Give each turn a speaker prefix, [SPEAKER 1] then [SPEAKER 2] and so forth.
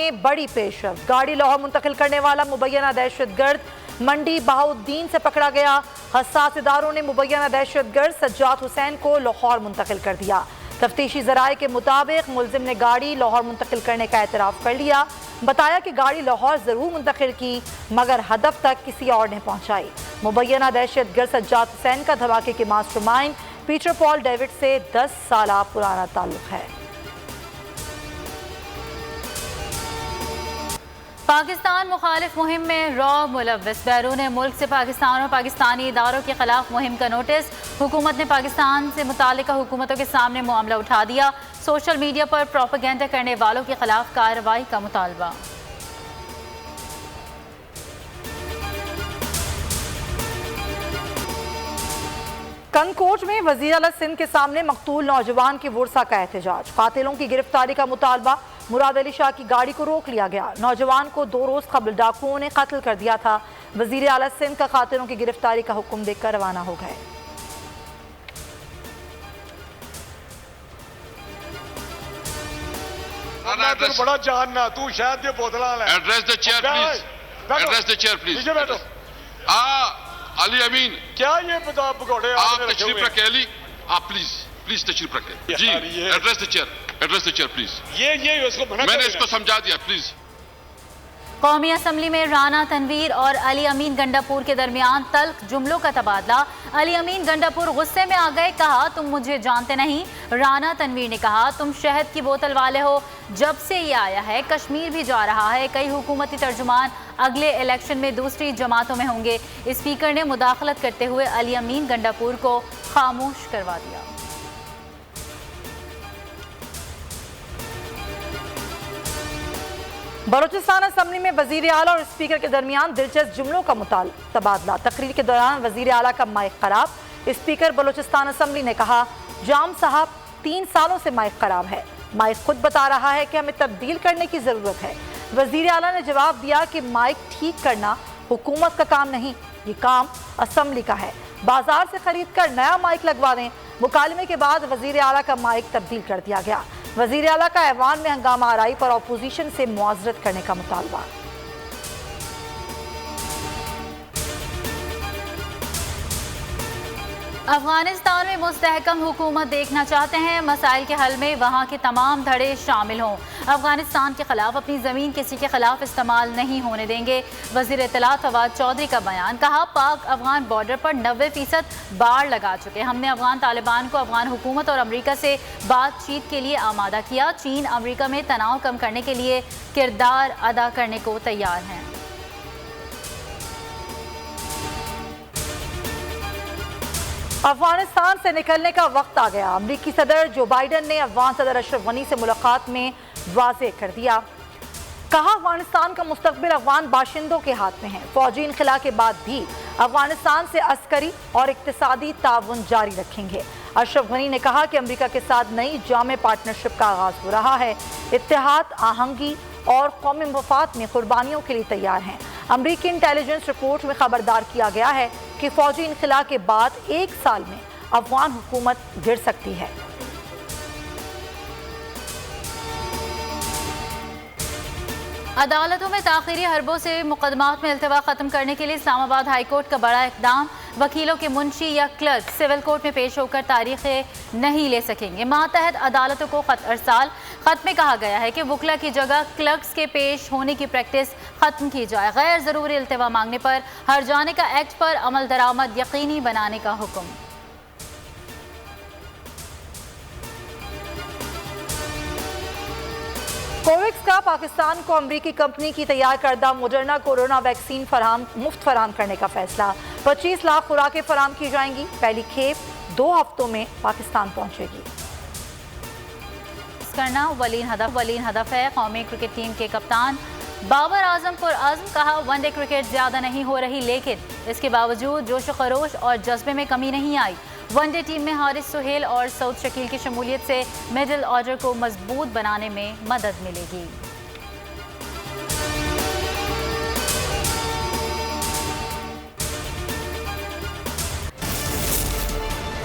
[SPEAKER 1] में बड़ी पेशरफ। गाड़ी लाहौर मुंतकिल करने वाला मुबैना दहशतगर्द मंडी बहाउद्दीन से पकड़ा गया। हसास इदारों ने मुबैना दहशतगर्द सज्जाद हुसैन को लाहौर मुंतकिल कर दिया। तफ्तीशी ज़राए के मुताबिक मुलजिम ने गाड़ी लाहौर मुंतकिल करने का एतराफ़ कर लिया। बताया कि गाड़ी लाहौर ज़रूर मुंतकिल की मगर हदफ तक किसी और ने पहुँचाई। मुबैना दहशतगर्द सज्जाद हुसैन का धमाके के मास्टरमाइंड पीटर पॉल डेविड से 10 साल पुराना ताल्लुक है।
[SPEAKER 2] पाकिस्तान मुखालिफ मुहिम में रॉ मुलव्वस। बैरून मुल्क से पाकिस्तान और पाकिस्तानी इदारों के खिलाफ मुहिम का नोटिस। हुकूमत ने पाकिस्तान से मुतालिका हुकूमतों के सामने मामला उठा दिया। सोशल मीडिया पर प्रोपेगेंडा करने वालों के खिलाफ कार्रवाई का मुतालबा।
[SPEAKER 1] कनकोट में वज़ीर आला सिंध के सामने मकतूल नौजवान की वुरसा का एहतजाज। कातिलों की गिरफ्तारी का मुतालबा। मुराद अली शाह की गाड़ी को रोक लिया गया। नौजवान को 2 रोज कबल डाकुओं ने कत्ल कर दिया था। वज़ीर आला सिंध का कातिलों की गिरफ्तारी का हुक्म देकर रवाना हो गए।
[SPEAKER 3] बड़ा जानना तू शायद ये बोतला
[SPEAKER 4] address the chair please. Address the chair please.
[SPEAKER 3] बैठो।
[SPEAKER 4] अली अमीन
[SPEAKER 3] क्या ये पकौड़े
[SPEAKER 4] आप तशरीफ रखें। अली आप प्लीज प्लीज तशरीफ रखें जी। Address the chair. Address the chair please.
[SPEAKER 3] ये उसको
[SPEAKER 4] मैंने इसको समझा दिया प्लीज।
[SPEAKER 2] कौमी असम्बली में राना तनवीर और अली अमीन गंडापुर के दरमियान तल्ख जुमलों का तबादला। अली अमीन गंडापुर गुस्से में आ गए। कहा तुम मुझे जानते नहीं। राना तनवीर ने कहा तुम शहद की बोतल वाले हो। जब से ये आया है कश्मीर भी जा रहा है। कई हुकूमती तर्जुमान अगले इलेक्शन में दूसरी जमातों में होंगे। स्पीकर ने मुदाखलत करते हुए अली अमीन गंडापुर को खामोश करवा दिया।
[SPEAKER 1] बलूचिस्तान असम्बली में वजीर आला और स्पीकर के दरमियान दिलचस्प जुमलों का तबादला। तकरीर के दौरान वजीर आला का माइक खराब। स्पीकर बलूचिस्तान असम्बली ने कहा जाम साहब 3 सालों से माइक खराब है। माइक खुद बता रहा है कि हमें तब्दील करने की ज़रूरत है। वजीर आला ने जवाब दिया कि माइक ठीक करना हुकूमत का काम नहीं, ये काम असम्बली का है। बाजार से खरीद कर नया माइक लगवा दें। मुकालमे के बाद वजीर आला का माइक तब्दील कर दिया गया। वजीर आला का ऐवान में हंगामा आराई पर अपोजिशन से मुआज़रत करने का मुतालबा।
[SPEAKER 2] अफगानिस्तान में मुस्तहकम हुकूमत देखना चाहते हैं। मसाइल के हल में वहाँ के तमाम धड़े शामिल हों। अफगानिस्तान के खिलाफ अपनी ज़मीन किसी के खिलाफ इस्तेमाल नहीं होने देंगे। वज़ीर इत्तलात फवाद चौधरी का बयान। कहा पाक अफगान बॉर्डर पर 90% बाड़ लगा चुके। हमने अफगान तालिबान को अफगान हुकूमत और अमरीका से बातचीत के लिए आमादा किया। चीन अमरीका में तनाव कम करने के लिए किरदार अदा करने को तैयार हैं।
[SPEAKER 1] अफगानिस्तान से निकलने का वक्त आ गया। अमरीकी सदर जो बाइडन ने अफगान सदर अशरफ गनी से मुलाकात में वाज़े कर दिया। कहा अफगानिस्तान का मुस्तकबिल अफगान बाशिंदों के हाथ में है। फौजी इनखला के बाद भी अफगानिस्तान से अस्करी और इक्तिसादी ताउन जारी रखेंगे। अशरफ गनी ने कहा कि अमरीका के साथ नई जामे पार्टनरशिप का आगाज हो रहा है। इत्तेहाद, आहंगी और कौमी मफाद में कुर्बानियों के लिए तैयार हैं। अमरीकी इंटेलिजेंस रिपोर्ट में खबरदार किया गया है कि फौजी इनखला के बाद 1 साल में अफगान हुकूमत गिर सकती है।
[SPEAKER 2] अदालतों में ताख़ीरी हरबों से मुकदमात में इल्तवा ख़त्म करने के लिए इस्लामाबाद हाई कोर्ट का बड़ा इक़दाम। वकीलों के मुंशी या क्लर्क सिविल कोर्ट में पेश होकर तारीखें नहीं ले सकेंगे। मातहत अदालतों को खत अरसाल। खत में कहा गया है कि वकला की जगह क्लर्क्स के पेश होने की प्रैक्टिस ख़त्म की जाए। गैर ज़रूरी इल्तवा मांगने पर हर जाने का एक्ट पर अमल दरामद यकीनी बनाने का हुक्म।
[SPEAKER 1] कोवैक्स का पाकिस्तान को अमरीकी कंपनी की तैयार करदा मोडर्ना कोरोना वैक्सीन मुफ्त फराहम करने का फैसला। 25 लाख खुराकें फराहम की जाएंगी। पहली खेप 2 हफ्तों में पाकिस्तान पहुंचेगी।
[SPEAKER 2] करना वलीन हदफ है। कौमी क्रिकेट टीम के कप्तान बाबर आजम पर आजम। कहा वनडे क्रिकेट ज़्यादा नहीं हो रही लेकिन इसके बावजूद जोश खरोश और जज्बे में कमी नहीं आई। वनडे टीम में हारिस सुहेल और सऊद शकील की शमूलियत से मिडिल ऑर्डर को मजबूत बनाने में मदद मिलेगी।